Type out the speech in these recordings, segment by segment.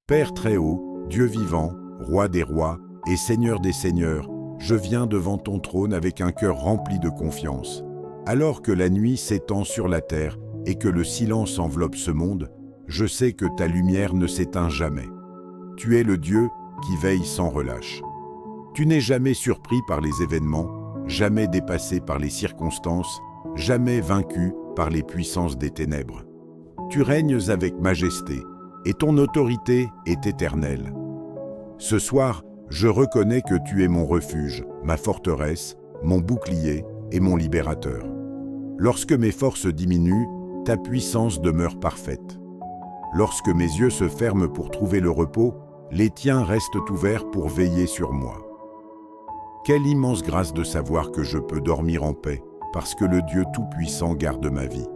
Père très haut, Dieu vivant, Roi des rois et Seigneur des seigneurs, je viens devant ton trône avec un cœur rempli de confiance. Alors que la nuit s'étend sur la terre et que le silence enveloppe ce monde, je sais que ta lumière ne s'éteint jamais. Tu es le Dieu qui veille sans relâche. Tu n'es jamais surpris par les événements, jamais dépassé par les circonstances, jamais vaincu par les puissances des ténèbres. Tu règnes avec majesté, et ton autorité est éternelle. Ce soir, je reconnais que tu es mon refuge, ma forteresse, mon bouclier et mon libérateur. Lorsque mes forces diminuent, ta puissance demeure parfaite. Lorsque mes yeux se ferment pour trouver le repos, les tiens restent ouverts pour veiller sur moi. Quelle immense grâce de savoir que je peux dormir en paix, parce que le Dieu Tout-Puissant garde ma vie.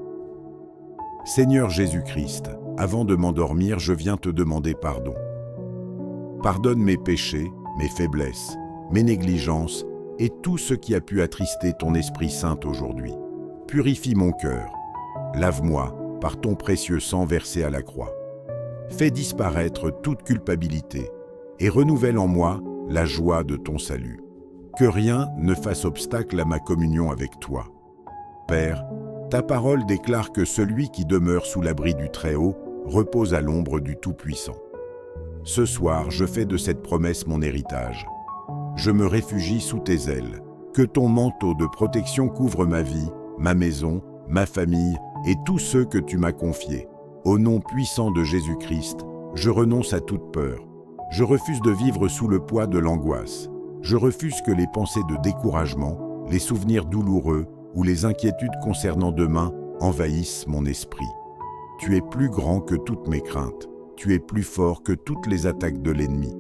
Seigneur Jésus-Christ, avant de m'endormir, je viens te demander pardon. Pardonne mes péchés, mes faiblesses, mes négligences et tout ce qui a pu attrister ton Esprit Saint aujourd'hui. Purifie mon cœur. Lave-moi par ton précieux sang versé à la croix. Fais disparaître toute culpabilité et renouvelle en moi la joie de ton salut. Que rien ne fasse obstacle à ma communion avec toi. Père, ta parole déclare que celui qui demeure sous l'abri du Très-Haut repose à l'ombre du Tout-Puissant. Ce soir, je fais de cette promesse mon héritage. Je me réfugie sous tes ailes. Que ton manteau de protection couvre ma vie, ma maison, ma famille et tous ceux que tu m'as confiés. Au nom puissant de Jésus-Christ, je renonce à toute peur. Je refuse de vivre sous le poids de l'angoisse. Je refuse que les pensées de découragement, les souvenirs douloureux ou les inquiétudes concernant demain envahissent mon esprit. Tu es plus grand que toutes mes craintes. Tu es plus fort que toutes les attaques de l'ennemi.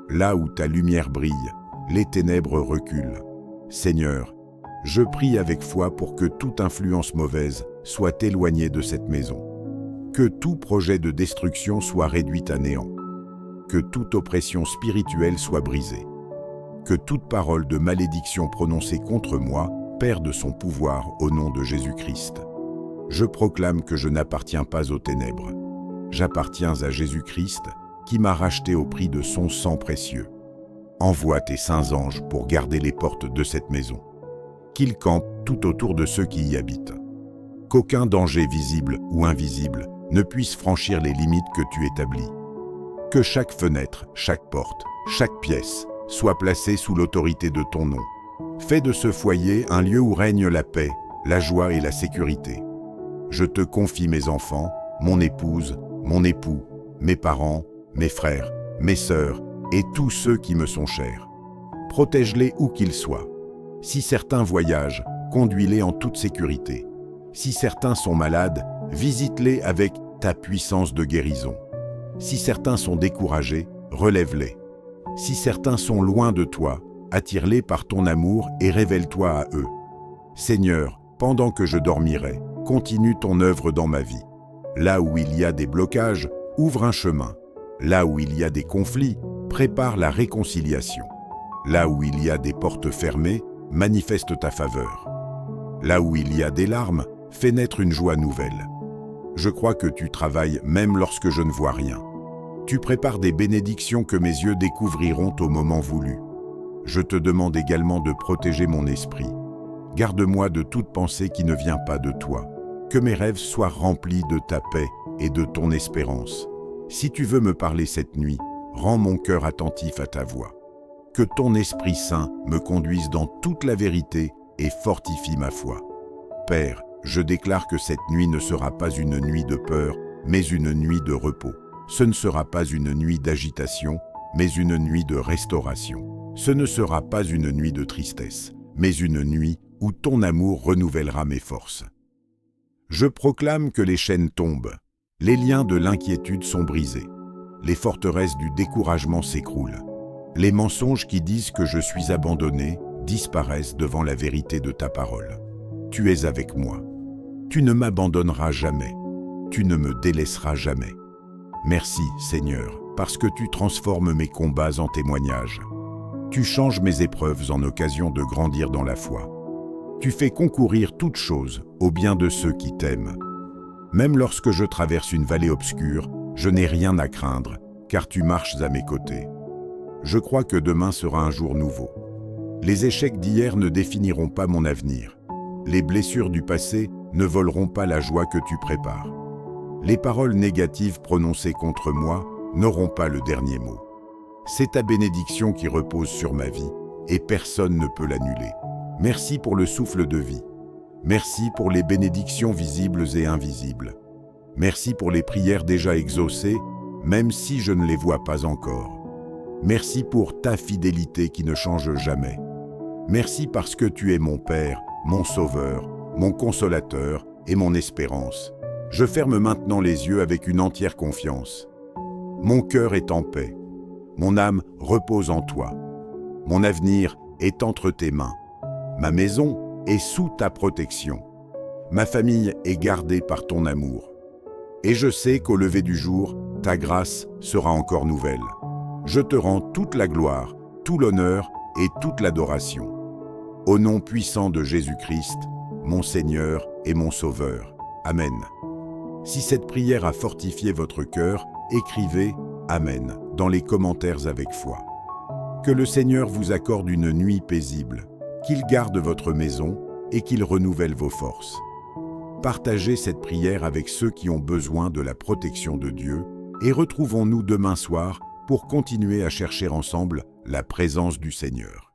Là où ta lumière brille, les ténèbres reculent. Seigneur, je prie avec foi pour que toute influence mauvaise soit éloignée de cette maison. Que tout projet de destruction soit réduit à néant. Que toute oppression spirituelle soit brisée. Que toute parole de malédiction prononcée contre moi perde son pouvoir au nom de Jésus-Christ. Je proclame que je n'appartiens pas aux ténèbres. J'appartiens à Jésus-Christ qui m'a racheté au prix de son sang précieux. Envoie tes saints anges pour garder les portes de cette maison. Qu'ils campent tout autour de ceux qui y habitent. Qu'aucun danger visible ou invisible ne puisse franchir les limites que tu établis. Que chaque fenêtre, chaque porte, chaque pièce soit placée sous l'autorité de ton nom. Fais de ce foyer un lieu où règne la paix, la joie et la sécurité. Je te confie mes enfants, mon épouse, mon époux, mes parents, mes frères, mes sœurs et tous ceux qui me sont chers. Protège-les où qu'ils soient. Si certains voyagent, conduis-les en toute sécurité. Si certains sont malades, visite-les avec ta puissance de guérison. Si certains sont découragés, relève-les. Si certains sont loin de toi, attire-les par ton amour et révèle-toi à eux. Seigneur, pendant que je dormirai, continue ton œuvre dans ma vie. Là où il y a des blocages, ouvre un chemin. Là où il y a des conflits, prépare la réconciliation. Là où il y a des portes fermées, manifeste ta faveur. Là où il y a des larmes, fais naître une joie nouvelle. Je crois que tu travailles même lorsque je ne vois rien. Tu prépares des bénédictions que mes yeux découvriront au moment voulu. Je te demande également de protéger mon esprit. Garde-moi de toute pensée qui ne vient pas de toi. Que mes rêves soient remplis de ta paix et de ton espérance. Si tu veux me parler cette nuit, rends mon cœur attentif à ta voix. Que ton Esprit Saint me conduise dans toute la vérité et fortifie ma foi. Père, je déclare que cette nuit ne sera pas une nuit de peur, mais une nuit de repos. Ce ne sera pas une nuit d'agitation, mais une nuit de restauration. Ce ne sera pas une nuit de tristesse, mais une nuit où ton amour renouvellera mes forces. Je proclame que les chaînes tombent, les liens de l'inquiétude sont brisés, les forteresses du découragement s'écroulent. Les mensonges qui disent que je suis abandonné disparaissent devant la vérité de ta parole. Tu es avec moi. Tu ne m'abandonneras jamais. Tu ne me délaisseras jamais. Merci, Seigneur, parce que tu transformes mes combats en témoignages. Tu changes mes épreuves en occasion de grandir dans la foi. Tu fais concourir toutes choses au bien de ceux qui t'aiment. Même lorsque je traverse une vallée obscure, je n'ai rien à craindre, car tu marches à mes côtés. Je crois que demain sera un jour nouveau. Les échecs d'hier ne définiront pas mon avenir. Les blessures du passé ne voleront pas la joie que tu prépares. Les paroles négatives prononcées contre moi n'auront pas le dernier mot. C'est ta bénédiction qui repose sur ma vie, et personne ne peut l'annuler. Merci pour le souffle de vie. Merci pour les bénédictions visibles et invisibles. Merci pour les prières déjà exaucées, même si je ne les vois pas encore. Merci pour ta fidélité qui ne change jamais. Merci parce que tu es mon Père, mon Sauveur, mon Consolateur et mon espérance. Je ferme maintenant les yeux avec une entière confiance. Mon cœur est en paix. Mon âme repose en toi. Mon avenir est entre tes mains. Ma maison est sous ta protection. Ma famille est gardée par ton amour. Et je sais qu'au lever du jour, ta grâce sera encore nouvelle. Je te rends toute la gloire, tout l'honneur et toute l'adoration. Au nom puissant de Jésus-Christ, mon Seigneur et mon Sauveur. Amen. Si cette prière a fortifié votre cœur, écrivez « Amen » dans les commentaires avec foi. Que le Seigneur vous accorde une nuit paisible, qu'il garde votre maison et qu'il renouvelle vos forces. Partagez cette prière avec ceux qui ont besoin de la protection de Dieu et retrouvons-nous demain soir pour continuer à chercher ensemble la présence du Seigneur.